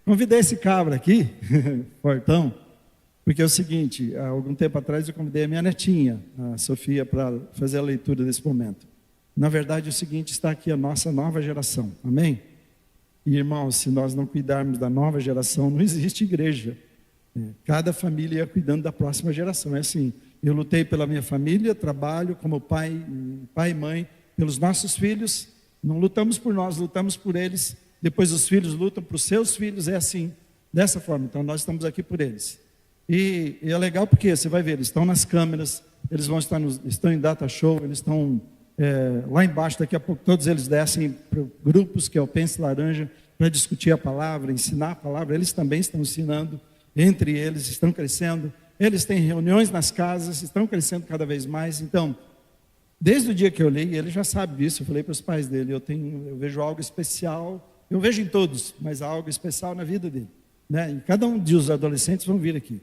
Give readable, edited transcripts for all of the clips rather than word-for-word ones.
Convidei esse cabra aqui, Fortão, porque é o seguinte, há algum tempo atrás eu convidei a minha netinha, a Sofia, para fazer a leitura desse momento. Na verdade é o seguinte, está aqui a nossa nova geração, amém? E irmãos, se nós não cuidarmos da nova geração, não existe igreja. Cada família ia cuidando da próxima geração, é assim. Eu lutei pela minha família, trabalho como pai e mãe, pelos nossos filhos, não lutamos por nós, lutamos por eles. Depois os filhos lutam para os seus filhos, é assim, dessa forma. Então nós estamos aqui por eles. E é legal porque você vai ver, eles estão nas câmeras, eles vão estar estão em data show, eles estão lá embaixo, daqui a pouco todos eles descem para grupos, que é o Pense Laranja, para discutir a palavra, ensinar a palavra. Eles também estão ensinando, entre eles estão crescendo, eles têm reuniões nas casas, estão crescendo cada vez mais. Então, desde o dia que eu li, ele já sabe disso, eu falei para os pais dele, eu vejo algo especial. Eu vejo em todos, mas há algo especial na vida dele, né? E cada um dos adolescentes vão vir aqui,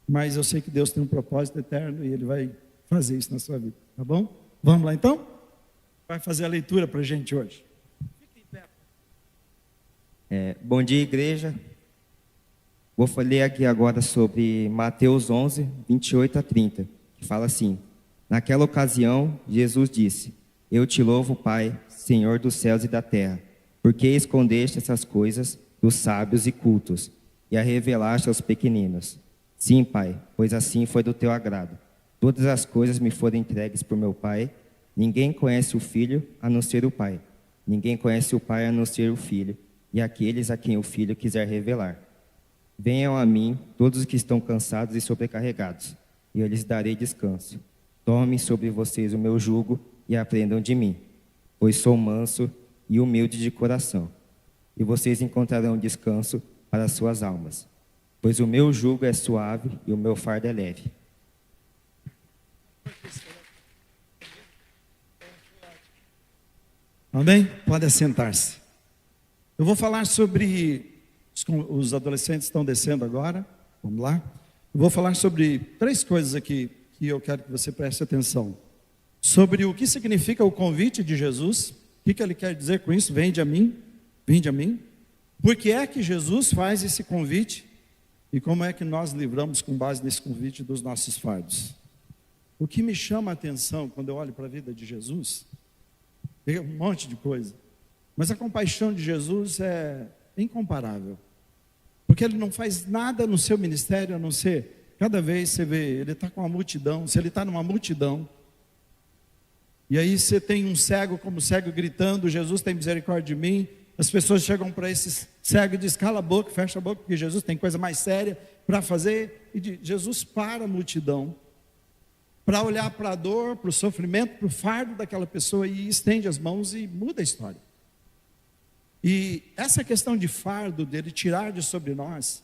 mas eu sei que Deus tem um propósito eterno e Ele vai fazer isso na sua vida, tá bom? Vamos lá então? Vai fazer a leitura para a gente hoje. Bom dia, igreja. Vou ler aqui agora sobre Mateus 11, 28 a 30, que fala assim: Naquela ocasião, Jesus disse: Eu te louvo, Pai, Senhor dos céus e da terra, porque escondeste essas coisas dos sábios e cultos, e a revelaste aos pequeninos. Sim, Pai, pois assim foi do teu agrado. Todas as coisas me foram entregues por meu Pai. Ninguém conhece o Filho, a não ser o Pai. Ninguém conhece o Pai, a não ser o Filho, e aqueles a quem o Filho quiser revelar. Venham a mim todos os que estão cansados e sobrecarregados, e eu lhes darei descanso. Tomem sobre vocês o meu jugo e aprendam de mim, pois sou manso e humilde de coração, e vocês encontrarão descanso para as suas almas, pois o meu jugo é suave e o meu fardo é leve. Amém? Pode assentar-se. Eu vou falar sobre, os adolescentes estão descendo agora, vamos lá. Eu vou falar sobre 3 coisas aqui, que eu quero que você preste atenção. Sobre o que significa o convite de Jesus. O que ele quer dizer com isso? Vinde a mim, vinde a mim. Por que é que Jesus faz esse convite? E como é que nós livramos com base nesse convite dos nossos fardos? O que me chama a atenção quando eu olho para a vida de Jesus, é um monte de coisa. Mas a compaixão de Jesus é incomparável. Porque ele não faz nada no seu ministério, a não ser, cada vez você vê, ele está com uma multidão, se ele está numa multidão, e aí você tem um cego como cego gritando, Jesus tem misericórdia de mim. As pessoas chegam para esse cego e dizem, cala a boca, fecha a boca, porque Jesus tem coisa mais séria para fazer. E Jesus para a multidão, para olhar para a dor, para o sofrimento, para o fardo daquela pessoa, e estende as mãos e muda a história. E essa questão de fardo, dele tirar de sobre nós,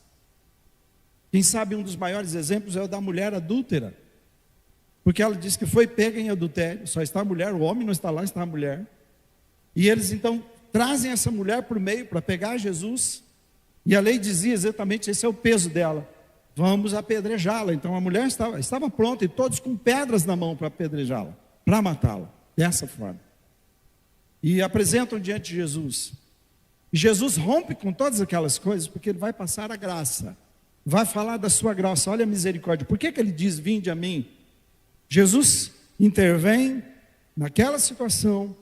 quem sabe um dos maiores exemplos é o da mulher adúltera. Porque ela diz que foi pega em adultério, só está a mulher, o homem não está lá, está a mulher. E eles então trazem essa mulher para o meio para pegar Jesus. E a lei dizia exatamente, esse é o peso dela. Vamos apedrejá-la. Então a mulher estava pronta e todos com pedras na mão para apedrejá-la, para matá-la, dessa forma. E apresentam diante de Jesus. E Jesus rompe com todas aquelas coisas, porque ele vai passar a graça. Vai falar da sua graça, olha a misericórdia. Por que ele diz, vinde a mim? Jesus intervém naquela situação,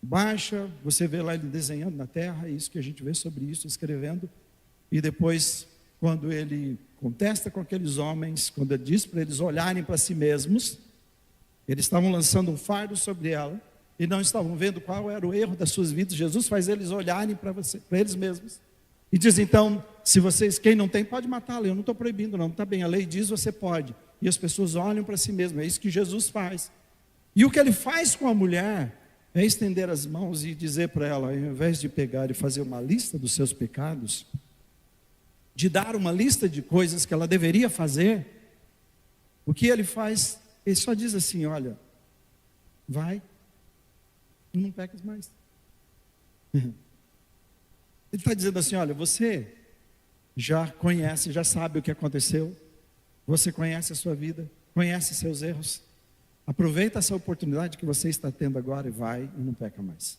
baixa, você vê lá ele desenhando na terra, é isso que a gente vê sobre isso, escrevendo, e depois, quando ele contesta com aqueles homens, quando ele diz para eles olharem para si mesmos, eles estavam lançando um fardo sobre ela, e não estavam vendo qual era o erro das suas vidas. Jesus faz eles olharem para eles mesmos, e diz então, se vocês, quem não tem pode matá-la, eu não estou proibindo não, está bem, a lei diz você pode, e as pessoas olham para si mesmas, é isso que Jesus faz. E o que ele faz com a mulher é estender as mãos e dizer para ela, ao invés de pegar e fazer uma lista dos seus pecados, de dar uma lista de coisas que ela deveria fazer, o que ele faz, ele só diz assim, olha, vai e não pecas mais. Ele está dizendo assim, olha, você já conhece, já sabe o que aconteceu, você conhece a sua vida, conhece seus erros, aproveita essa oportunidade que você está tendo agora e vai e não peca mais.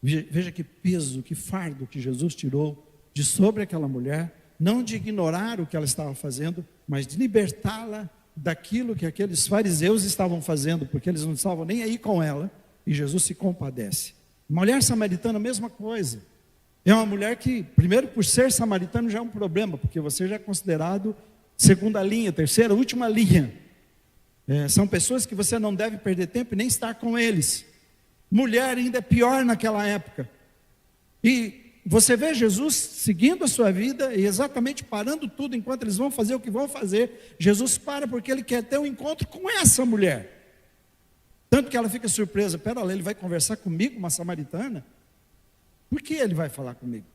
Veja que peso, que fardo que Jesus tirou de sobre aquela mulher, não de ignorar o que ela estava fazendo, mas de libertá-la daquilo que aqueles fariseus estavam fazendo, porque eles não estavam nem aí com ela, e Jesus se compadece. Mulher samaritana, a mesma coisa. É uma mulher que, primeiro, por ser samaritano já é um problema, porque você já é considerado segunda linha, terceira, última linha. São pessoas que você não deve perder tempo e nem estar com eles. Mulher ainda é pior naquela época. E você vê Jesus seguindo a sua vida e exatamente parando tudo enquanto eles vão fazer o que vão fazer. Jesus para porque ele quer ter um encontro com essa mulher. Tanto que ela fica surpresa. Pera lá, ele vai conversar comigo, uma samaritana? Por que ele vai falar comigo?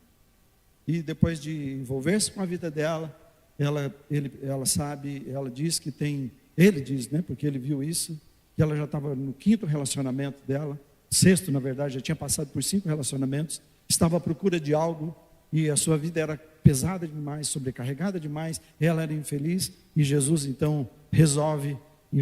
E depois de envolver-se com a vida dela, ela sabe, ela diz que tem, ele diz, né, porque ele viu isso, que ela já estava no 5º relacionamento dela, 6º na verdade, já tinha passado por 5 relacionamentos, estava à procura de algo, e a sua vida era pesada demais, sobrecarregada demais, ela era infeliz, e Jesus então resolve,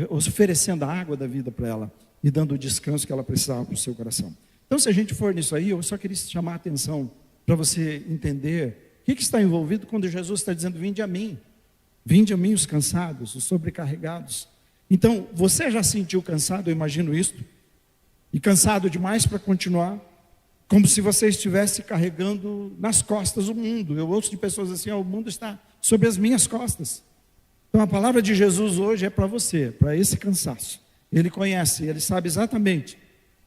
oferecendo a água da vida para ela, e dando o descanso que ela precisava para o seu coração. Então, se a gente for nisso aí, eu só queria chamar a atenção para você entender o que está envolvido quando Jesus está dizendo: vinde a mim os cansados, os sobrecarregados. Então, você já sentiu cansado, eu imagino isso, e cansado demais para continuar, como se você estivesse carregando nas costas o mundo. Eu ouço de pessoas assim: o mundo está sobre as minhas costas. Então, a palavra de Jesus hoje é para você, para esse cansaço. Ele conhece, ele sabe exatamente.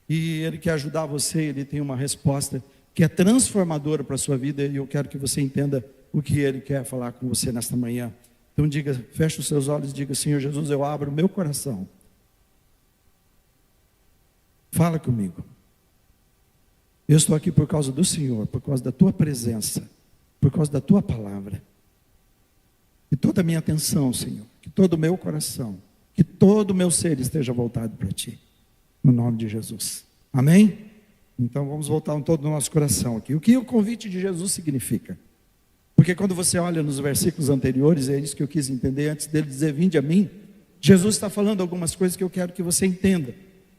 E ele quer ajudar você, ele tem uma resposta que é transformadora para a sua vida, e eu quero que você entenda o que ele quer falar com você nesta manhã. Então diga, feche os seus olhos e diga: Senhor Jesus, eu abro o meu coração. Fala comigo. Eu estou aqui por causa do Senhor, por causa da tua presença, por causa da tua palavra. Que toda a minha atenção, Senhor, que todo o meu coração, que todo o meu ser esteja voltado para ti. No nome de Jesus. Amém? Então vamos voltar todo o nosso coração aqui. O que o convite de Jesus significa? Porque quando você olha nos versículos anteriores, é isso que eu quis entender antes dele dizer: vinde a mim. Jesus está falando algumas coisas que eu quero que você entenda.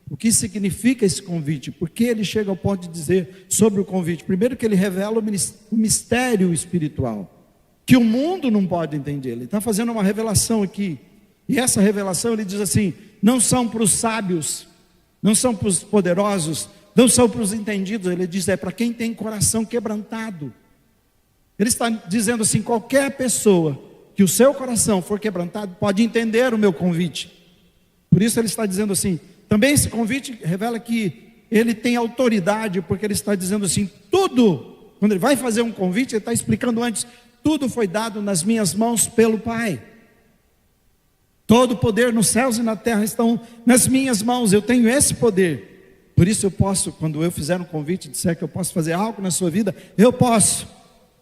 O que significa esse convite? Por que ele chega ao ponto de dizer sobre o convite? Primeiro, que ele revela o mistério espiritual, que o mundo não pode entender. Ele está fazendo uma revelação aqui. E essa revelação ele diz assim: não são para os sábios, não são para os poderosos, não são para os entendidos. Ele diz: é para quem tem coração quebrantado. Ele está dizendo assim: qualquer pessoa que o seu coração for quebrantado pode entender o meu convite. Por isso ele está dizendo assim. Também esse convite revela que ele tem autoridade, porque ele está dizendo assim: tudo, quando ele vai fazer um convite, ele está explicando antes: tudo foi dado nas minhas mãos pelo Pai. Todo o poder nos céus e na terra estão nas minhas mãos. Eu tenho esse poder. Por isso eu posso, quando eu fizer um convite, disser que eu posso fazer algo na sua vida, eu posso.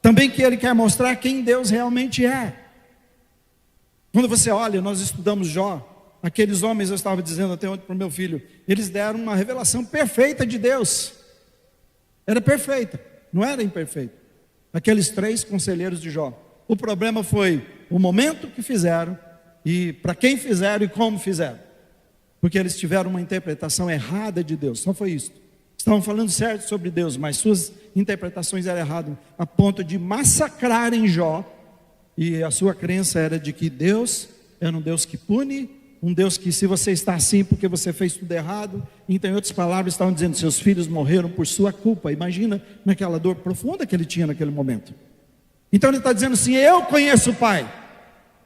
Também que ele quer mostrar quem Deus realmente é. Quando você olha, nós estudamos Jó. Aqueles homens, eu estava dizendo até ontem para o meu filho, eles deram uma revelação perfeita de Deus. Era perfeita, não era imperfeita. Aqueles 3 conselheiros de Jó. O problema foi o momento que fizeram, e para quem fizeram e como fizeram. Porque eles tiveram uma interpretação errada de Deus, só foi isso. Estavam falando certo sobre Deus, mas suas interpretações eram erradas, a ponto de massacrarem Jó. E a sua crença era de que Deus era um Deus que pune, um Deus que, se você está assim porque você fez tudo errado, então, em outras palavras, estavam dizendo: seus filhos morreram por sua culpa. Imagina naquela dor profunda que ele tinha naquele momento. Então ele está dizendo assim: eu conheço o Pai.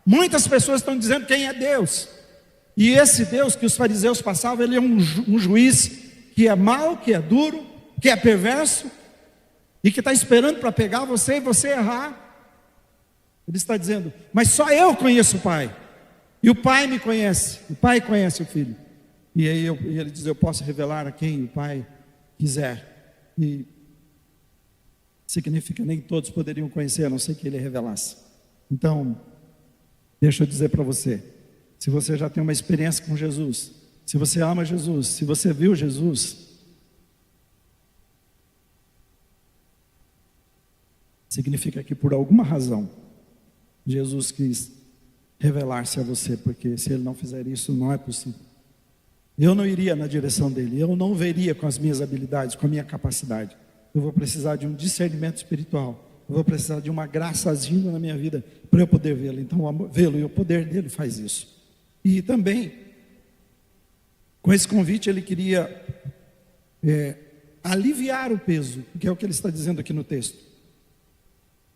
Muitas pessoas estão dizendo quem é Deus. E esse Deus que os fariseus passavam, ele é um juiz que é mau, que é duro, que é perverso, e que está esperando para pegar você e você errar. Ele está dizendo: mas só eu conheço o Pai. E o Pai me conhece, o Pai conhece o Filho. E aí ele diz: eu posso revelar a quem o Pai quiser. E significa nem todos poderiam conhecer, a não ser que ele revelasse. Então, deixa eu dizer para você, se você já tem uma experiência com Jesus, se você ama Jesus, se você viu Jesus, significa que por alguma razão Jesus quis revelar-se a você, porque se ele não fizer isso, não é possível. Eu não iria na direção dele, eu não veria com as minhas habilidades, com a minha capacidade. Eu vou precisar de um discernimento espiritual eu vou precisar de uma graça agindo na minha vida para eu poder vê-lo. Então, vê-lo, e o poder dele faz isso. E também, com esse convite, ele queria aliviar o peso, que é o que ele está dizendo aqui no texto.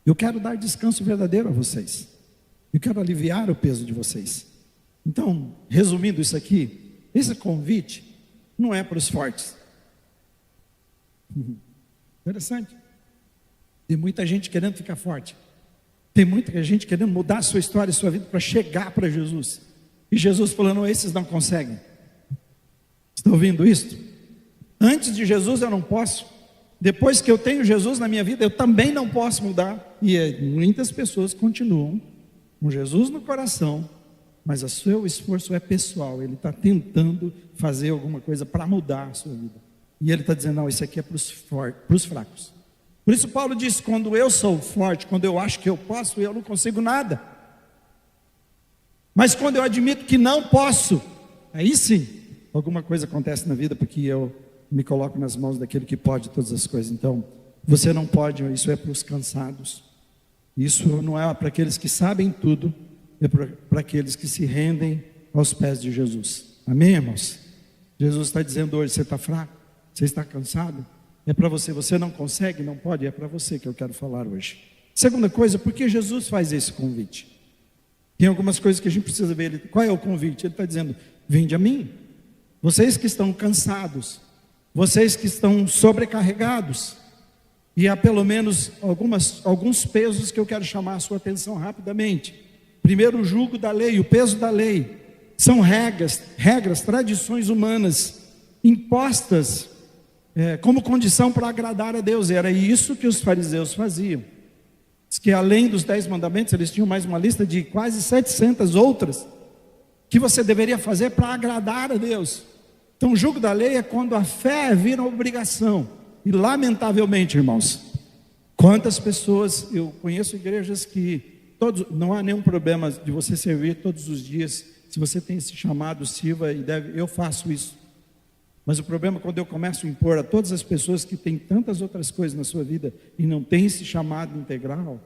Eu quero dar descanso verdadeiro a vocês. Eu quero aliviar o peso de vocês. Então, resumindo isso aqui, esse convite não é para os fortes. Interessante. Tem muita gente querendo ficar forte. Tem muita gente querendo mudar a sua história e sua vida para chegar para Jesus. E Jesus falando, esses não conseguem. Estão ouvindo isso? Antes de Jesus eu não posso. Depois que eu tenho Jesus na minha vida, eu também não posso mudar. E muitas pessoas continuam com Jesus no coração, mas o seu esforço é pessoal. Ele está tentando fazer alguma coisa para mudar a sua vida. E ele está dizendo, não, isso aqui é para os fracos. Por isso Paulo diz, quando eu sou forte, quando eu acho que eu posso, eu não consigo nada. Mas quando eu admito que não posso, aí sim, alguma coisa acontece na vida, porque eu me coloco nas mãos daquele que pode todas as coisas. Então, você não pode, isso é para os cansados. Isso não é para aqueles que sabem tudo, é para aqueles que se rendem aos pés de Jesus. Amém, irmãos? Jesus está dizendo hoje, você está fraco? Você está cansado? É para você, você não consegue, não pode, é para você que eu quero falar hoje. Segunda coisa, por que Jesus faz esse convite? Tem algumas coisas que a gente precisa ver. Qual é o convite? Ele está dizendo, vinde a mim. Vocês que estão cansados, vocês que estão sobrecarregados, e há pelo menos alguns pesos que eu quero chamar a sua atenção rapidamente. Primeiro, o jugo da lei, o peso da lei. São regras, tradições humanas, impostas como condição para agradar a Deus. Era isso que os fariseus faziam. Diz que além dos 10 mandamentos, eles tinham mais uma lista de quase 700 outras, que você deveria fazer para agradar a Deus. Então o jugo da lei é quando a fé vira obrigação. E lamentavelmente, irmãos, quantas pessoas, eu conheço igrejas que não há nenhum problema de você servir todos os dias. Se você tem esse chamado, sirva e eu faço isso. Mas o problema é quando eu começo a impor a todas as pessoas que têm tantas outras coisas na sua vida e não tem esse chamado integral,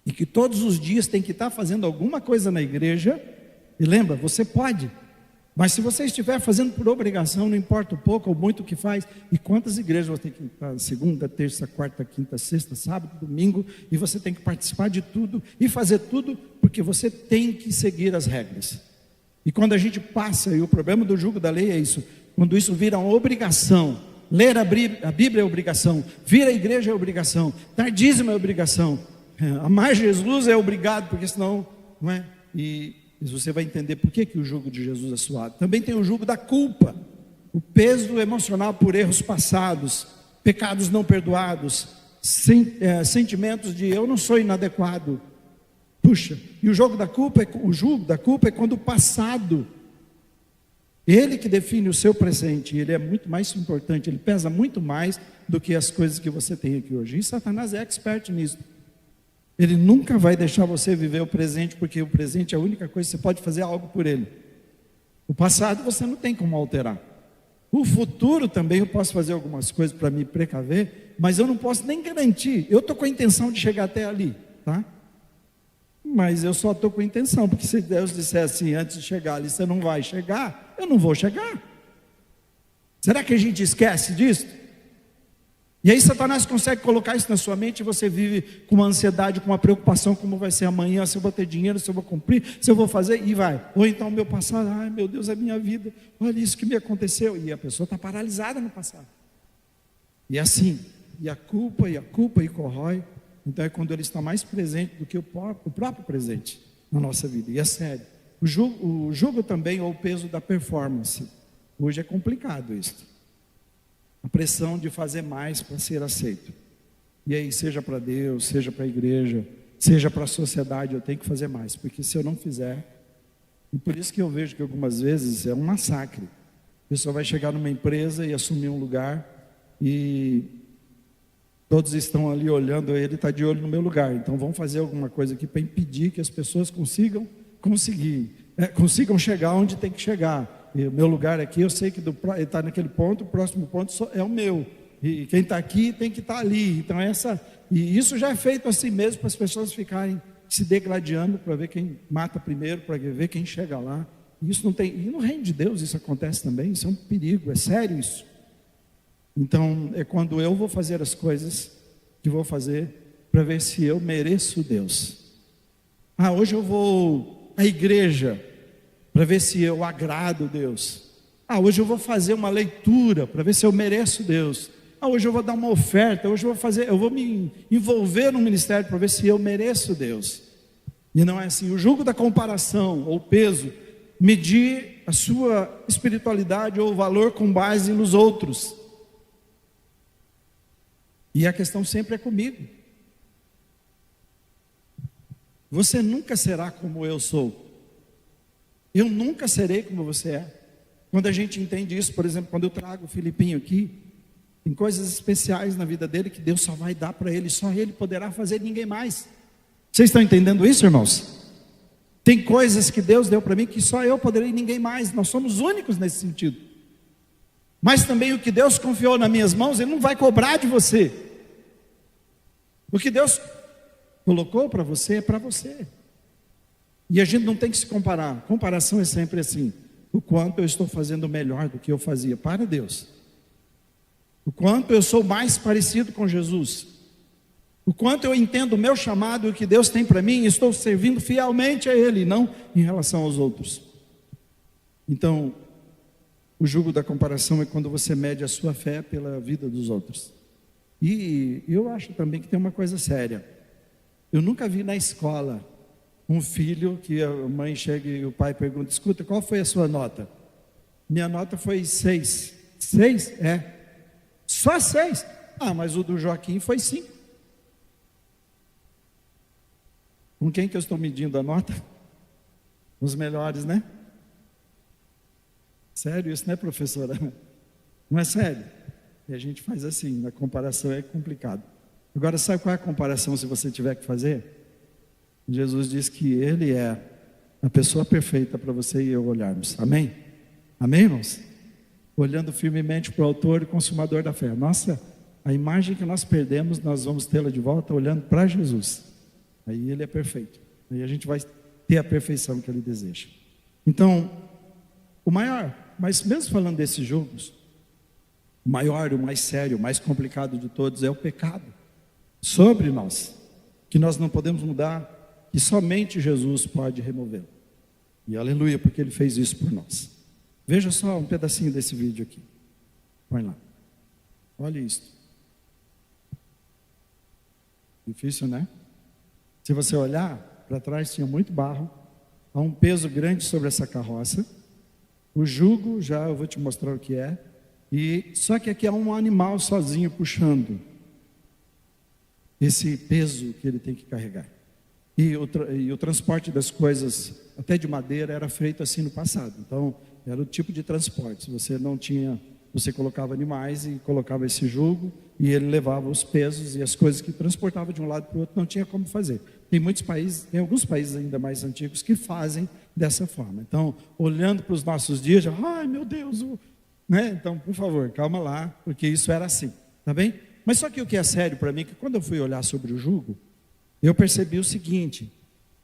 e que todos os dias tem que estar fazendo alguma coisa na igreja. E lembra, você pode, mas se você estiver fazendo por obrigação, não importa o pouco ou muito o que faz. E quantas igrejas você tem que estar segunda, terça, quarta, quinta, sexta, sábado, domingo, e você tem que participar de tudo e fazer tudo, porque você tem que seguir as regras. E quando a gente passa, e o problema do jugo da lei é isso, quando isso vira uma obrigação, ler a Bíblia é obrigação, vir à igreja é obrigação, dar dízimo é obrigação, amar Jesus é obrigado, porque senão, não é? E você vai entender por que o jugo de Jesus é suave. Também tem o jugo da culpa, o peso emocional por erros passados, pecados não perdoados, sentimentos de eu não sou inadequado. Puxa, e o jugo da culpa é quando o passado, ele que define o seu presente, ele é muito mais importante, ele pesa muito mais do que as coisas que você tem aqui hoje. E Satanás é expert nisso. Ele nunca vai deixar você viver o presente, porque o presente é a única coisa que você pode fazer algo por ele. O passado você não tem como alterar. O futuro também eu posso fazer algumas coisas para me precaver, mas eu não posso nem garantir. Eu estou com a intenção de chegar até ali, tá? Mas eu só estou com a intenção, porque se Deus disser assim, antes de chegar ali, você não vai chegar, eu não vou chegar. Será que a gente esquece disso? E aí Satanás consegue colocar isso na sua mente, e você vive com uma ansiedade, com uma preocupação, como vai ser amanhã, se eu vou ter dinheiro, se eu vou cumprir, se eu vou fazer, e vai. Ou então o meu passado, ai meu Deus, é minha vida, olha isso que me aconteceu, e a pessoa está paralisada no passado. E assim, e a culpa e corrói. Então é quando ele está mais presente do que o próprio presente na nossa vida. E é sério. O jugo também, ou o peso da performance. Hoje é complicado isso. A pressão de fazer mais para ser aceito. E aí, seja para Deus, seja para a igreja, seja para a sociedade, eu tenho que fazer mais. Porque se eu não fizer... E por isso que eu vejo que algumas vezes é um massacre. A pessoa vai chegar numa empresa e assumir um lugar e... todos estão ali olhando, ele está de olho no meu lugar. Então vamos fazer alguma coisa aqui para impedir que as pessoas consigam chegar onde tem que chegar. E o meu lugar aqui, eu sei que ele está naquele ponto, o próximo ponto é o meu. E quem está aqui tem que estar ali. Então essa E isso já é feito assim mesmo, para as pessoas ficarem se degladiando, para ver quem mata primeiro, para ver quem chega lá. Isso não tem, e no reino de Deus isso acontece também, isso é um perigo, é sério isso. Então, é quando eu vou fazer as coisas que vou fazer para ver se eu mereço Deus. Hoje eu vou à igreja para ver se eu agrado Deus. Hoje eu vou fazer uma leitura para ver se eu mereço Deus. Hoje eu vou dar uma oferta, hoje eu vou me envolver no ministério para ver se eu mereço Deus. E não é assim. O jugo da comparação, ou peso, medir a sua espiritualidade ou valor com base nos outros. E a questão sempre é comigo. Você nunca será como eu sou. Eu nunca serei como você é. Quando a gente entende isso, por exemplo, quando eu trago o Filipinho aqui, tem coisas especiais na vida dele que Deus só vai dar para ele, só ele poderá fazer, ninguém mais. Vocês estão entendendo isso, irmãos? Tem coisas que Deus deu para mim que só eu poderei e ninguém mais. Nós somos únicos nesse sentido. Mas também o que Deus confiou nas minhas mãos, Ele não vai cobrar de você. O que Deus colocou para você é para você. E a gente não tem que se comparar. Comparação é sempre assim: o quanto eu estou fazendo melhor do que eu fazia para Deus, o quanto eu sou mais parecido com Jesus, o quanto eu entendo o meu chamado e o que Deus tem para mim, e estou servindo fielmente a Ele, não em relação aos outros. Então, o jugo da comparação é quando você mede a sua fé pela vida dos outros. E eu acho também que tem uma coisa séria. Eu nunca vi na escola um filho que a mãe chega e o pai pergunta: escuta, qual foi a sua nota? Minha nota foi 6. 6? É. Só 6? Mas o do Joaquim foi 5. Com quem que eu estou medindo a nota? Os melhores, né? Sério isso, né, professora? Não é sério? E a gente faz assim, na comparação é complicado. Agora, sabe qual é a comparação se você tiver que fazer? Jesus diz que Ele é a pessoa perfeita para você e eu olharmos. Amém? Amém, irmãos? Olhando firmemente para o autor e consumador da fé. Nossa, a imagem que nós perdemos, nós vamos tê-la de volta olhando para Jesus. Aí Ele é perfeito. Aí a gente vai ter a perfeição que Ele deseja. Então, o maior, mas mesmo falando desses julgos, o maior, o mais sério, o mais complicado de todos é o pecado sobre nós, que nós não podemos mudar, que somente Jesus pode removê-lo. E aleluia, porque Ele fez isso por nós. Veja só um pedacinho desse vídeo aqui. Põe lá. Olha isso. Difícil, né? Se você olhar, para trás tinha muito barro, há um peso grande sobre essa carroça. O jugo, já eu vou te mostrar o que é. E só que aqui há um animal sozinho puxando esse peso que ele tem que carregar. E o transporte das coisas, até de madeira, era feito assim no passado. Então, era o tipo de transporte. Se você não tinha, você colocava animais e colocava esse jugo, e ele levava os pesos e as coisas que transportava de um lado para o outro, não tinha como fazer. Tem muitos países, tem alguns países ainda mais antigos que fazem dessa forma. Então, olhando para os nossos dias, já, ai meu Deus, né? Então, por favor, calma lá, porque isso era assim, tá bem? Mas só que o que é sério para mim, que quando eu fui olhar sobre o jugo, eu percebi o seguinte,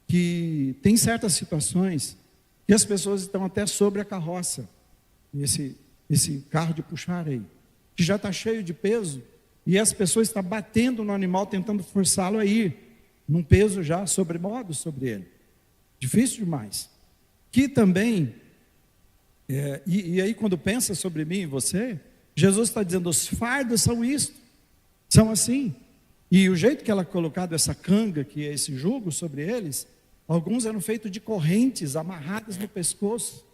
que tem certas situações que as pessoas estão até sobre a carroça, esse carro de puxar aí, que já está cheio de peso, e as pessoas estão batendo no animal, tentando forçá-lo a ir, num peso já sobremodo sobre ele. Difícil demais. Que também, e aí quando pensa sobre mim e você, Jesus está dizendo, os fardos são isto, são assim. E o jeito que ela colocado essa canga, que é esse jugo sobre eles, alguns eram feitos de correntes amarradas no pescoço,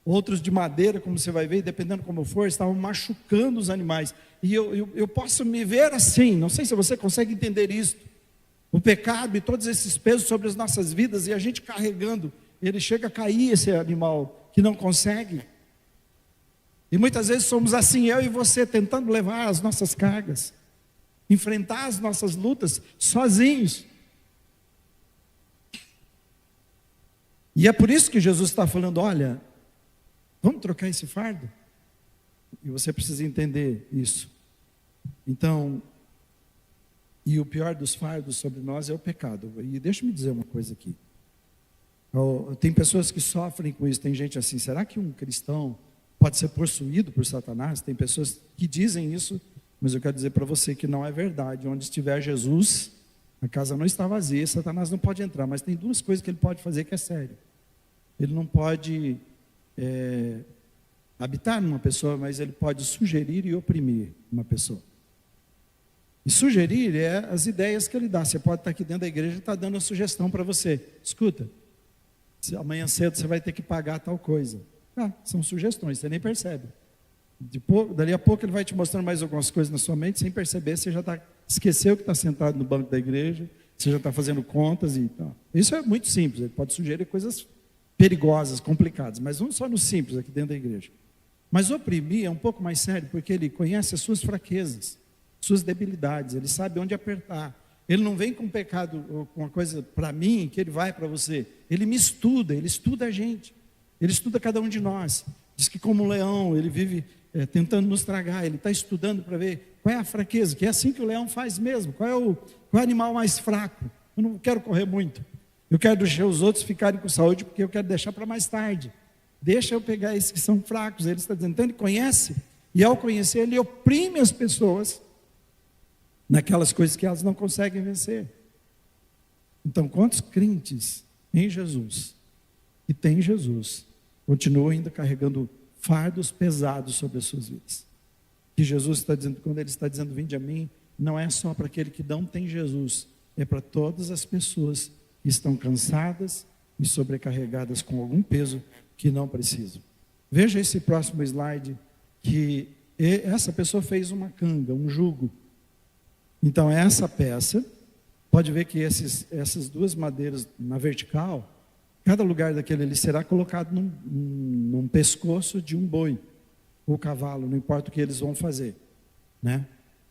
outros de madeira, como você vai ver, e dependendo como for, estavam machucando os animais. E eu posso me ver assim, não sei se você consegue entender isso, o pecado e todos esses pesos sobre as nossas vidas, e a gente carregando, ele chega a cair esse animal, que não consegue. E muitas vezes somos assim, eu e você, tentando levar as nossas cargas, enfrentar as nossas lutas sozinhos. E é por isso que Jesus está falando, olha, vamos trocar esse fardo? E você precisa entender isso. Então, E o pior dos fardos sobre nós é o pecado. E deixa eu me dizer uma coisa aqui. Tem pessoas que sofrem com isso. Tem gente assim, será que um cristão pode ser possuído por Satanás? Tem pessoas que dizem isso, mas eu quero dizer para você que não é verdade. Onde estiver Jesus, a casa não está vazia, Satanás não pode entrar. Mas tem duas coisas que ele pode fazer que é sério. Ele não pode habitar numa pessoa, mas ele pode sugerir e oprimir uma pessoa. E sugerir é as ideias que ele dá. Você pode estar aqui dentro da igreja e estar dando uma sugestão para você. Escuta, amanhã cedo você vai ter que pagar tal coisa. São sugestões, você nem percebe. Dali a pouco ele vai te mostrando mais algumas coisas na sua mente, sem perceber, você já esqueceu que está sentado no banco da igreja, você já está fazendo contas e tal. Isso é muito simples, ele pode sugerir coisas perigosas, complicadas, mas vamos só no simples aqui dentro da igreja. Mas oprimir é um pouco mais sério, porque ele conhece as suas fraquezas, suas debilidades, ele sabe onde apertar. Ele não vem com pecado ou com uma coisa para mim, que ele vai para você. Ele me estuda, ele estuda a gente. Ele estuda cada um de nós. Diz que como um leão, ele vive tentando nos tragar. Ele está estudando para ver qual é a fraqueza, que é assim que o leão faz mesmo. Qual é o animal mais fraco? Eu não quero correr muito. Eu quero deixar os outros ficarem com saúde, porque eu quero deixar para mais tarde. Deixa eu pegar esses que são fracos. Ele está dizendo, então ele conhece, e ao conhecer, ele oprime as pessoas naquelas coisas que elas não conseguem vencer. Então, quantos crentes em Jesus, que têm Jesus, continuam ainda carregando fardos pesados sobre as suas vidas? Que Jesus está dizendo, quando ele está dizendo, vinde a mim, não é só para aquele que não tem Jesus, é para todas as pessoas que estão cansadas e sobrecarregadas com algum peso que não precisam. Veja esse próximo slide, que essa pessoa fez uma canga, um jugo. Então essa peça, pode ver que essas duas madeiras na vertical, cada lugar daquele ali será colocado num pescoço de um boi, ou cavalo, não importa o que eles vão fazer, né?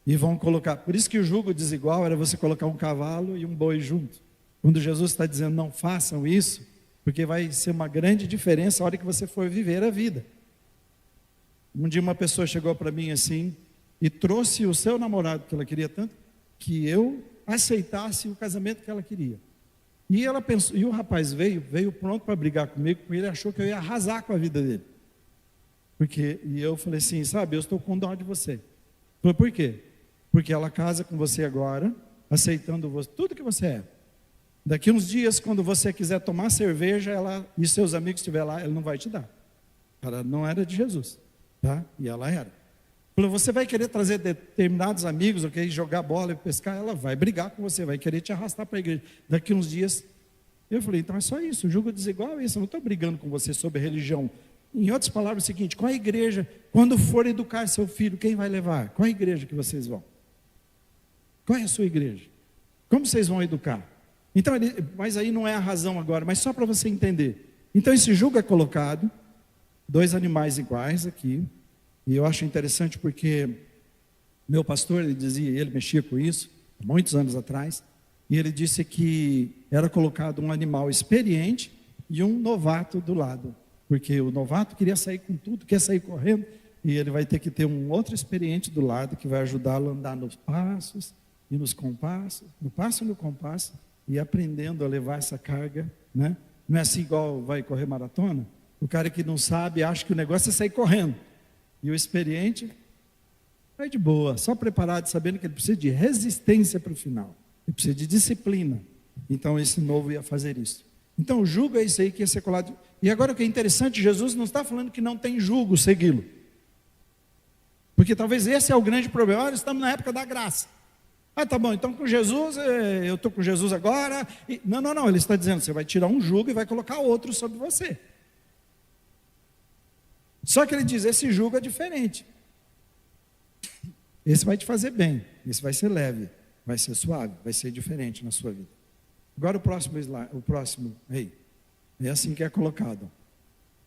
E vão colocar, por isso que o jugo desigual era você colocar um cavalo e um boi junto. Quando Jesus está dizendo não façam isso, porque vai ser uma grande diferença a hora que você for viver a vida. Um dia uma pessoa chegou para mim assim, e trouxe o seu namorado, que ela queria tanto, que eu aceitasse o casamento que ela queria. E ela pensou, e o rapaz veio pronto para brigar comigo, porque ele achou que eu ia arrasar com a vida dele. E eu falei assim, sabe, eu estou com dó de você. Falei, por quê? Porque ela casa com você agora, aceitando você, tudo que você é. Daqui uns dias, quando você quiser tomar cerveja, ela e seus amigos estiver lá, ela não vai te dar. Ela não era de Jesus, tá? E ela era. Falou, você vai querer trazer determinados amigos, ou querer jogar bola e pescar, ela vai brigar com você, vai querer te arrastar para a igreja. Daqui uns dias, eu falei, então é só isso, o jugo desigual é isso, eu não estou brigando com você sobre religião. Em outras palavras, é o seguinte, qual a igreja, quando for educar seu filho, quem vai levar? Qual a igreja que vocês vão? Qual é a sua igreja? Como vocês vão educar? Então, mas aí não é a razão agora, mas só para você entender. Então esse jugo é colocado, dois animais iguais aqui, e eu acho interessante porque meu pastor, ele mexia com isso, há muitos anos atrás, e ele disse que era colocado um animal experiente e um novato do lado, porque o novato queria sair com tudo, quer sair correndo, e ele vai ter que ter um outro experiente do lado, que vai ajudá-lo a andar nos passos e nos compassos, no passo e no compasso, e aprendendo a levar essa carga, né? Não é assim igual vai correr maratona, o cara que não sabe, acha que o negócio é sair correndo, e o experiente vai de boa, só preparado, sabendo que ele precisa de resistência para o final, ele precisa de disciplina. Então esse novo ia fazer isso. Então o jugo é isso aí que ia ser colado. E agora o que é interessante, Jesus não está falando que não tem jugo segui-lo, porque talvez esse é o grande problema. Olha, estamos na época da graça. Tá bom, então com Jesus, eu estou com Jesus agora. Não, ele está dizendo, você vai tirar um jugo e vai colocar outro sobre você. Só que ele diz, esse jugo é diferente. Esse vai te fazer bem, esse vai ser leve, vai ser suave, vai ser diferente na sua vida. Agora o próximo, é assim que é colocado.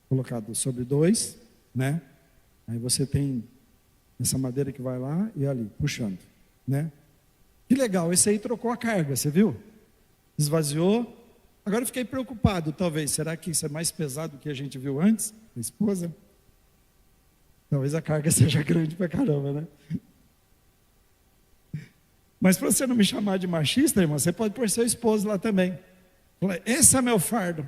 Colocado sobre dois, né? Aí você tem essa madeira que vai lá e ali, puxando, né? Que legal, esse aí trocou a carga, você viu? Esvaziou. Agora eu fiquei preocupado, talvez, será que isso é mais pesado do que a gente viu antes? A esposa? Talvez a carga seja grande pra caramba, né? Mas para você não me chamar de machista, irmão, você pode pôr seu esposo lá também. Fala, esse é meu fardo,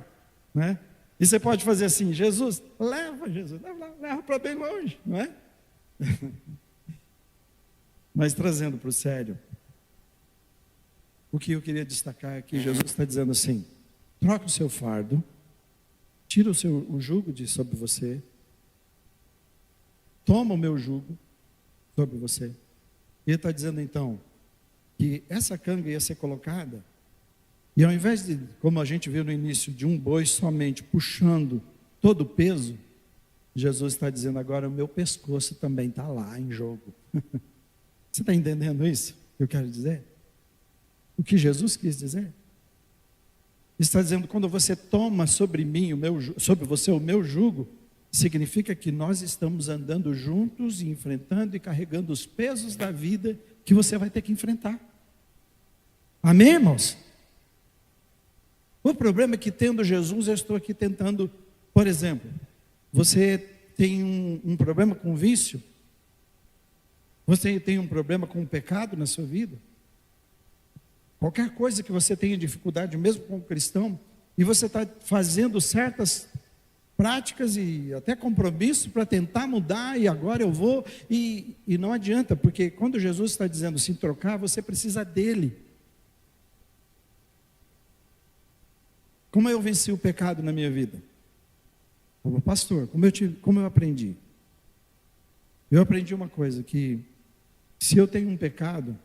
né? E você pode fazer assim, Jesus, leva para bem longe, não é? Mas trazendo para o sério, o que eu queria destacar é que Jesus está dizendo assim, troca o seu fardo, tira o jugo de sobre você, toma o meu jugo sobre você. Ele está dizendo então, que essa canga ia ser colocada, e ao invés de, como a gente viu no início, de um boi somente puxando todo o peso, Jesus está dizendo agora, o meu pescoço também está lá em jogo. Você está entendendo isso? Eu quero dizer? O que Jesus quis dizer? Ele está dizendo, quando você toma sobre mim, sobre você o meu jugo, significa que nós estamos andando juntos, e enfrentando e carregando os pesos da vida que você vai ter que enfrentar. Amém, irmãos? O problema é que, tendo Jesus, eu estou aqui tentando, por exemplo, você tem um problema com vício? Você tem um problema com o pecado na sua vida? Qualquer coisa que você tenha dificuldade, mesmo como cristão, e você está fazendo certas práticas e até compromisso para tentar mudar, e agora eu vou, e não adianta, porque quando Jesus está dizendo assim, trocar, você precisa dele. Como eu venci o pecado na minha vida? Como pastor, como eu aprendi? Eu aprendi uma coisa, que se eu tenho um pecado,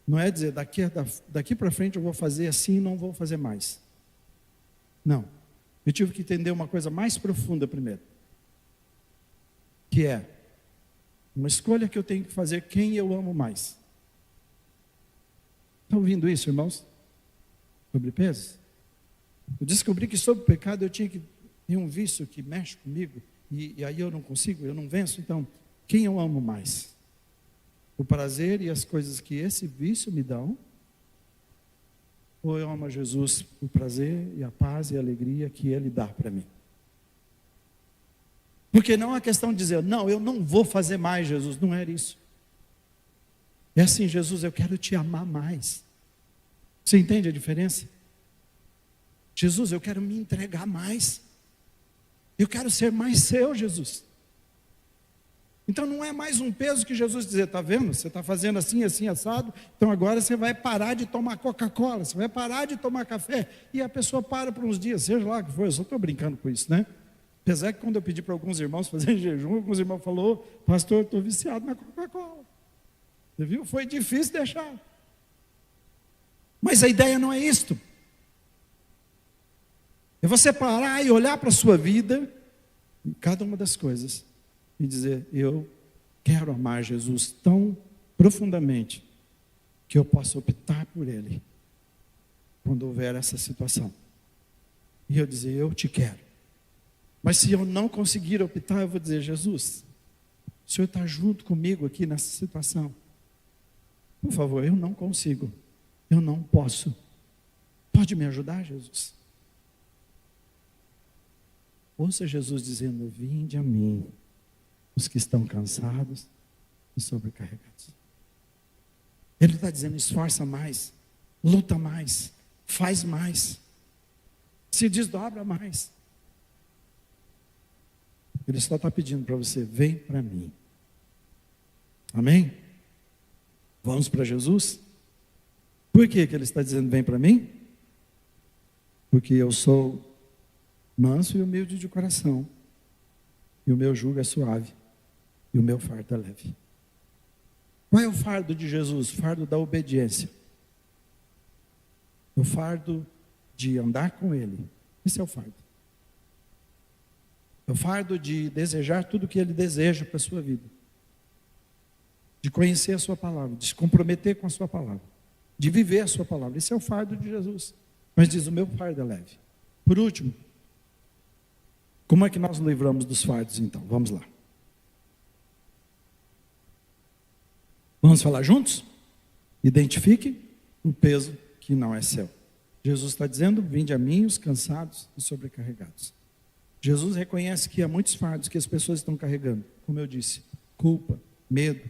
não é dizer daqui para frente eu vou fazer assim e não vou fazer mais. Não. Eu tive que entender uma coisa mais profunda primeiro. Que é uma escolha que eu tenho que fazer, quem eu amo mais. Estão ouvindo isso, irmãos? Sobre peso? Eu descobri que sobre o pecado eu tinha que ter um vício que mexe comigo, e aí eu não consigo, eu não venço. Então, quem eu amo mais? O prazer e as coisas que esse vício me dão? Ou eu amo a Jesus, o prazer e a paz e a alegria que Ele dá para mim? Porque não é questão de dizer, não, eu não vou fazer mais, Jesus, não era isso. É assim, Jesus, eu quero te amar mais. Você entende a diferença? Jesus, eu quero me entregar mais. Eu quero ser mais seu, Jesus. Então não é mais um peso que Jesus dizer, está vendo? Você está fazendo assim, assim, assado, então agora você vai parar de tomar Coca-Cola, você vai parar de tomar café. E a pessoa para por uns dias, seja lá o que for, eu só estou brincando com isso, né? Apesar que quando eu pedi para alguns irmãos fazerem jejum, alguns irmãos falaram, pastor, eu estou viciado na Coca-Cola. Você viu? Foi difícil deixar. Mas a ideia não é isto. É você parar e olhar para a sua vida, em cada uma das coisas, e dizer, eu quero amar Jesus tão profundamente, que eu possa optar por Ele, quando houver essa situação. E eu dizer, eu te quero. Mas se eu não conseguir optar, eu vou dizer, Jesus, o Senhor está junto comigo aqui nessa situação. Por favor, eu não consigo, eu não posso. Pode me ajudar, Jesus? Ouça Jesus dizendo, vinde a mim, os que estão cansados e sobrecarregados. Ele está dizendo, esforça mais, luta mais, faz mais, se desdobra mais. Ele só está pedindo para você, vem para mim. Amém? Vamos para Jesus? Por que ele está dizendo, vem para mim? Porque eu sou manso e humilde de coração, e o meu jugo é suave, e o meu fardo é leve. Qual é o fardo de Jesus? O fardo da obediência. O fardo de andar com Ele. Esse é o fardo. É o fardo de desejar tudo o que Ele deseja para a sua vida. De conhecer a sua palavra, de se comprometer com a sua palavra, de viver a sua palavra. Esse é o fardo de Jesus. Mas diz, o meu fardo é leve. Por último, como é que nós nos livramos dos fardos então? Vamos lá. Vamos falar juntos? Identifique o peso que não é seu. Jesus está dizendo, vinde a mim os cansados e sobrecarregados. Jesus reconhece que há muitos fardos que as pessoas estão carregando. Como eu disse, culpa, medo,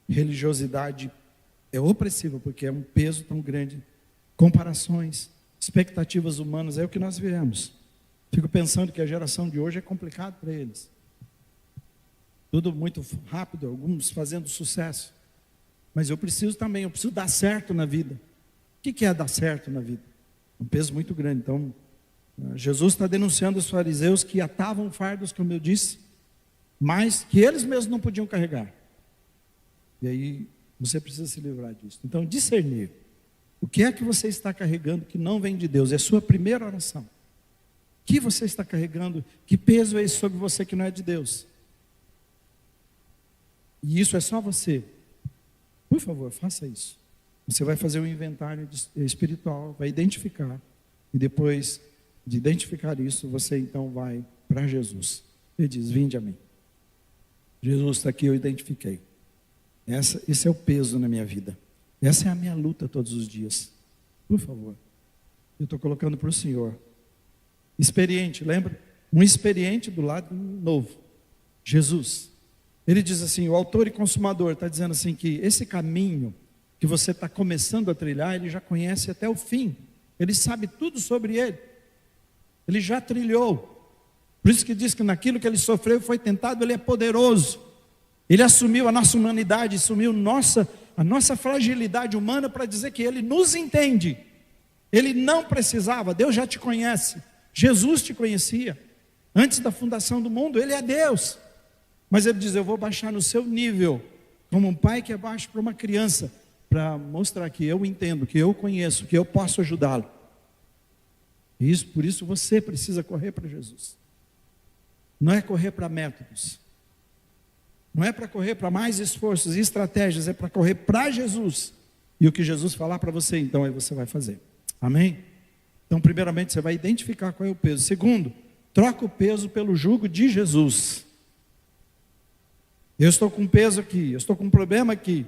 religiosidade É opressiva, porque é um peso tão grande. Comparações, expectativas humanas, é o que nós vivemos. Fico pensando que a geração de hoje é complicado para eles. Tudo muito rápido, alguns fazendo sucesso. Mas eu preciso também, eu preciso dar certo na vida. O que é dar certo na vida? Um peso muito grande. Então, Jesus está denunciando os fariseus que atavam fardos, como eu disse, mas que eles mesmos não podiam carregar. E aí, você precisa se livrar disso. Então, discernir. O que é que você está carregando que não vem de Deus? É a sua primeira oração. O que você está carregando? Que peso é esse sobre você que não é de Deus? E isso é só você. Por favor, faça isso. Você vai fazer um inventário espiritual, vai identificar. E depois de identificar isso, você então vai para Jesus. Ele diz, vinde a mim. Jesus está aqui, eu identifiquei. Esse é o peso na minha vida. Essa é a minha luta todos os dias. Por favor. Eu estou colocando para o Senhor. Experiente, lembra? Um experiente do lado novo. Jesus. Ele diz assim, o autor e consumador está dizendo assim que esse caminho que você está começando a trilhar, ele já conhece até o fim. Ele sabe tudo sobre ele. Ele já trilhou. Por isso que diz que naquilo que ele sofreu e foi tentado, ele é poderoso. Ele assumiu a nossa humanidade, assumiu a nossa fragilidade humana para dizer que ele nos entende. Ele não precisava, Deus já te conhece. Jesus te conhecia. Antes da fundação do mundo, ele é Deus. Mas ele diz, eu vou baixar no seu nível, como um pai que abaixa para uma criança, para mostrar que eu entendo, que eu conheço, que eu posso ajudá-lo. Por isso você precisa correr para Jesus. Não é correr para métodos. Não é para correr para mais esforços e estratégias, é para correr para Jesus. E o que Jesus falar para você, então, aí você vai fazer. Amém? Então, primeiramente, você vai identificar qual é o peso. Segundo, troca o peso pelo jugo de Jesus. Eu estou com peso aqui, eu estou com um problema aqui.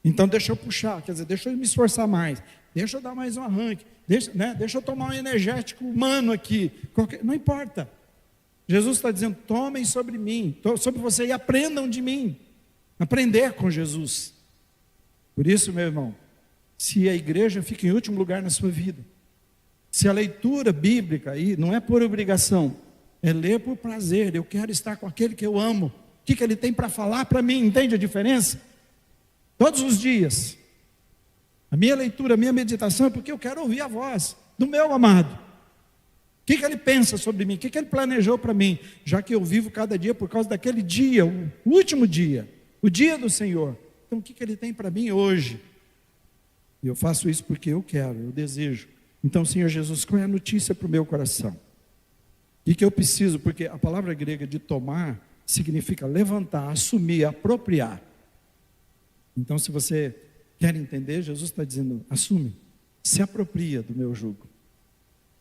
Então deixa eu puxar, quer dizer, deixa eu me esforçar mais. Deixa eu dar mais um arranque. Deixa eu tomar um energético humano aqui. Não importa. Jesus está dizendo, tomem sobre mim, sobre você e aprendam de mim. Aprender com Jesus. Por isso, meu irmão, se a igreja fica em último lugar na sua vida, se a leitura bíblica aí não é por obrigação, é ler por prazer, eu quero estar com aquele que eu amo, o que ele tem para falar para mim, entende a diferença? Todos os dias, a minha leitura, a minha meditação é porque eu quero ouvir a voz do meu amado. O que ele pensa sobre mim, o que ele planejou para mim, já que eu vivo cada dia por causa daquele dia, o último dia, o dia do Senhor. Então o que ele tem para mim hoje? E eu faço isso porque eu quero, eu desejo. Então, Senhor Jesus, qual é a notícia para o meu coração? O que eu preciso? Porque a palavra grega de tomar significa levantar, assumir, apropriar. Então, se você quer entender, Jesus está dizendo, assume, se apropria do meu jugo,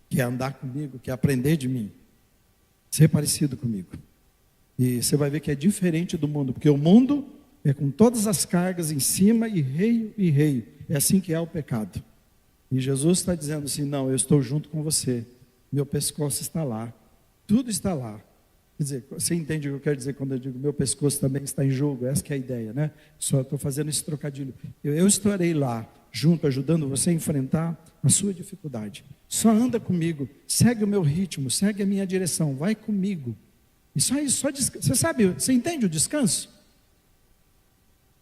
que é andar comigo, que é aprender de mim, ser parecido comigo. E você vai ver que é diferente do mundo, porque o mundo é com todas as cargas em cima e reio. É assim que é o pecado. E Jesus está dizendo assim, não, eu estou junto com você, meu pescoço está lá, tudo está lá. Quer dizer, você entende o que eu quero dizer quando eu digo meu pescoço também está em jogo? Essa que é a ideia, né? Só estou fazendo esse trocadilho. Eu estarei lá, junto, ajudando você a enfrentar a sua dificuldade. Só anda comigo, segue o meu ritmo, segue a minha direção, vai comigo. E só isso, você sabe, você entende o descanso?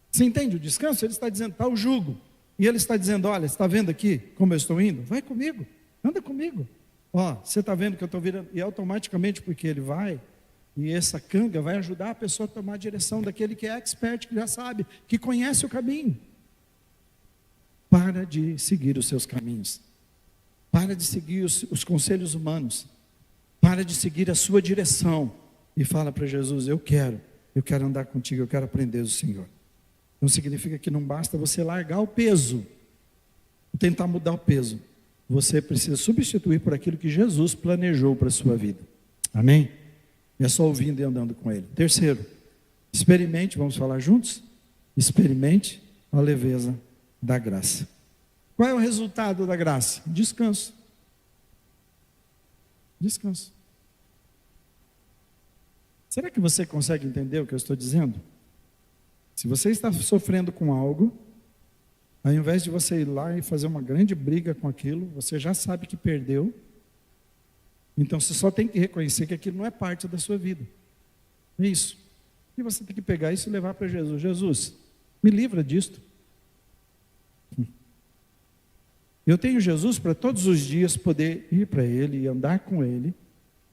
Você entende o descanso? Ele está dizendo, está o jugo. E ele está dizendo, olha, você está vendo aqui como eu estou indo? Vai comigo, anda comigo. Ó, você está vendo que eu estou virando, e automaticamente porque ele vai, e essa canga vai ajudar a pessoa a tomar a direção daquele que é expert, que já sabe, que conhece o caminho. Para de seguir os seus caminhos. Para de seguir os conselhos humanos. Para de seguir a sua direção. E fala para Jesus, eu quero andar contigo, eu quero aprender do Senhor. Não significa que não basta você largar o peso, tentar mudar o peso. Você precisa substituir por aquilo que Jesus planejou para a sua vida. Amém? É só ouvindo e andando com Ele. Terceiro, experimente, vamos falar juntos? Experimente a leveza da graça. Qual é o resultado da graça? Descanso. Descanso. Será que você consegue entender o que eu estou dizendo? Se você está sofrendo com algo, ao invés de você ir lá e fazer uma grande briga com aquilo, você já sabe que perdeu. Então você só tem que reconhecer que aquilo não é parte da sua vida. É isso. E você tem que pegar isso e levar para Jesus. Jesus, me livra disto. Eu tenho Jesus para todos os dias poder ir para Ele e andar com Ele,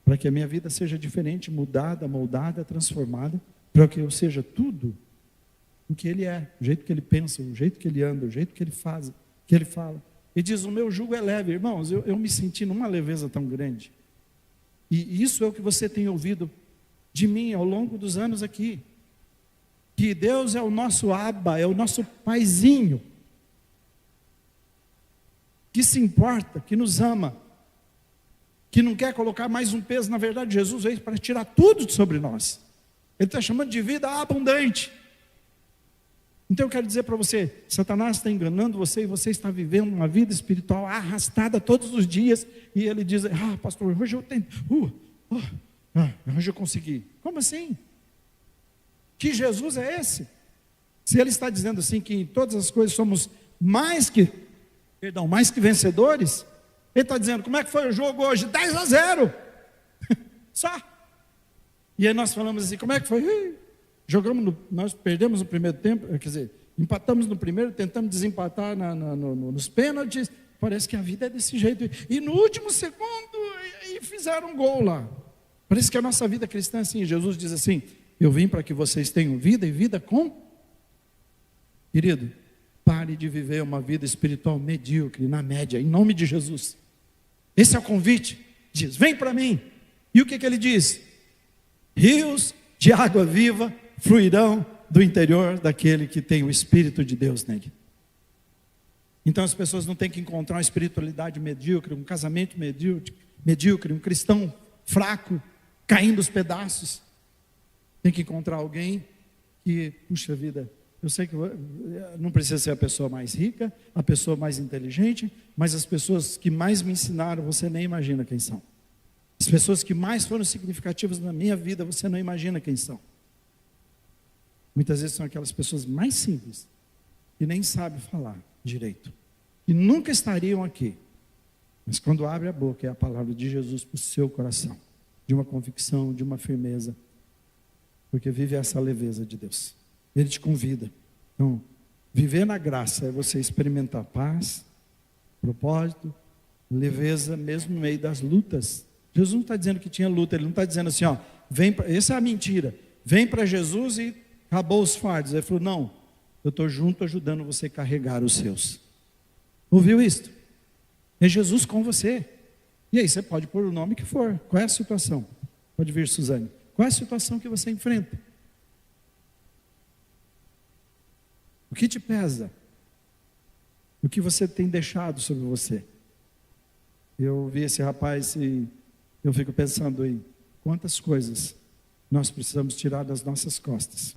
para que a minha vida seja diferente, mudada, moldada, transformada, para que eu seja tudo o que Ele é, o jeito que Ele pensa, o jeito que Ele anda, o jeito que Ele faz, que Ele fala. E diz, o meu jugo é leve. Irmãos, eu me senti numa leveza tão grande. E isso é o que você tem ouvido de mim ao longo dos anos aqui. Que Deus é o nosso Abba, é o nosso paizinho, que se importa, que nos ama, que não quer colocar mais um peso. Na verdade, Jesus veio para tirar tudo sobre nós. Ele está chamando de vida abundante. Então eu quero dizer para você, Satanás está enganando você e você está vivendo uma vida espiritual arrastada todos os dias. E ele diz, pastor, hoje eu tenho, hoje eu consegui. Como assim? Que Jesus é esse? Se ele está dizendo assim que em todas as coisas somos mais que vencedores, ele está dizendo, como é que foi o jogo hoje? 10-0. Só. E aí nós falamos assim, como é que foi? Nós perdemos no primeiro tempo, quer dizer, empatamos no primeiro, tentamos desempatar nos pênaltis. Parece que a vida é desse jeito. E no último segundo, fizeram um gol lá. Parece que a nossa vida cristã é assim. Jesus diz assim, eu vim para que vocês tenham vida e vida com... Querido, pare de viver uma vida espiritual medíocre, na média, em nome de Jesus. Esse é o convite. Diz, vem para mim. E o que ele diz? Rios de água viva fluirão do interior daquele que tem o Espírito de Deus nele. Então as pessoas não têm que encontrar uma espiritualidade medíocre, um casamento medíocre, um cristão fraco, caindo aos pedaços. Tem que encontrar alguém que, puxa vida, eu sei que não precisa ser a pessoa mais rica, a pessoa mais inteligente, mas as pessoas que mais me ensinaram, você nem imagina quem são. As pessoas que mais foram significativas na minha vida, você não imagina quem são. Muitas vezes são aquelas pessoas mais simples, que nem sabem falar direito, que nunca estariam aqui, mas quando abre a boca é a palavra de Jesus para o seu coração, de uma convicção, de uma firmeza, porque vive essa leveza de Deus. Ele te convida. Então, viver na graça é você experimentar paz, propósito, leveza, mesmo no meio das lutas. Jesus não está dizendo que tinha luta, ele não está dizendo assim, essa é a mentira, vem para Jesus e acabou os fardos. Ele falou, não, eu estou junto ajudando você a carregar os seus. Ouviu isto? É Jesus com você. E aí você pode pôr o nome que for. Qual é a situação? Pode vir, Suzane. Qual é a situação que você enfrenta? O que te pesa? O que você tem deixado sobre você? Eu vi esse rapaz e eu fico pensando em quantas coisas nós precisamos tirar das nossas costas